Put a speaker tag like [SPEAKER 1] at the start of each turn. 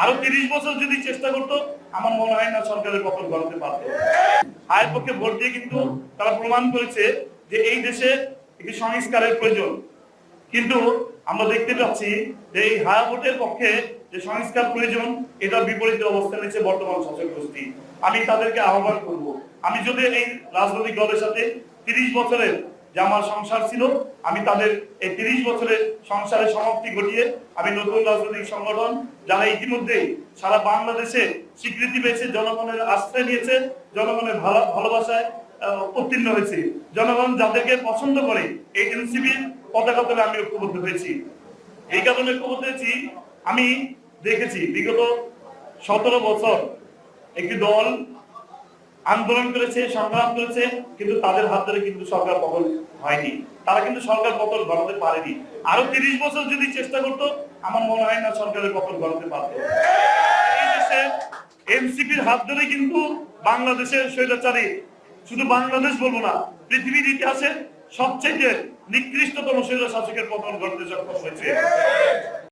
[SPEAKER 1] আরো 30 বছর যদি চেষ্টা করতো আমার মনে হয় না সরকারের পতন ঘটাতে পারতো। আয়ের পক্ষে ভোট দিয়ে কিন্তু তারা প্রমাণ করেছে যে এই দেশে একটি সংস্কারের প্রয়োজন। কিন্তু আমরা দেখতে পাচ্ছি যে এই হায়া ভোটের পক্ষে যে সংস্কার প্রয়োজন এটা বিপরীত অবস্থান নিচ্ছে বর্তমান শাসক গোষ্ঠী। আমি তাদেরকে আহ্বান করব, আমি যদি এই রাজনৈতিক দলের সাথে 30 বছরের যে আমার সংসার ছিল, আমি তাদের এই 30 বছরের সংসারের সমাপ্তি ঘটিয়ে আমি নতুন রাজনৈতিক সংগঠন যারা ইতিমধ্যেই সারা বাংলাদেশে স্বীকৃতি পেয়েছে, জনগণের আশ্রয় নিয়েছে, জনগণের ভালোবাসায় উত্তীর্ণ হয়েছে, জনগণ যাদেরকে পছন্দ করে এই এনসিপির পতাকা তলে আমি ঐক্যবদ্ধ হয়েছি। এই কারণে ঐক্যবদ্ধ হয়েছি, আমি দেখেছি বিগত 17 বছর একটি দল আন্দোলন করেছে, সংগ্রাম করেছে, কিন্তু তাদের হাত ধরে কিন্তু সরকার পতন হয়নি, তারা কিন্তু সরকার পতন ঘটাতে পারেনি। আরো 30 বছর যদি চেষ্টা করতো আমার মনে হয় না সরকারের পতন ঘটাতে পারতো। এই দেশে এনসিপির হাত ধরে কিন্তু বাংলাদেশের স্বৈরাচারী, শুধু বাংলাদেশ বলবো না, পৃথিবীর ইতিহাসে সবচেয়ে নিকৃষ্টতম স্বৈর শাসকের পতন ঘটতে সক্ষম হয়েছে।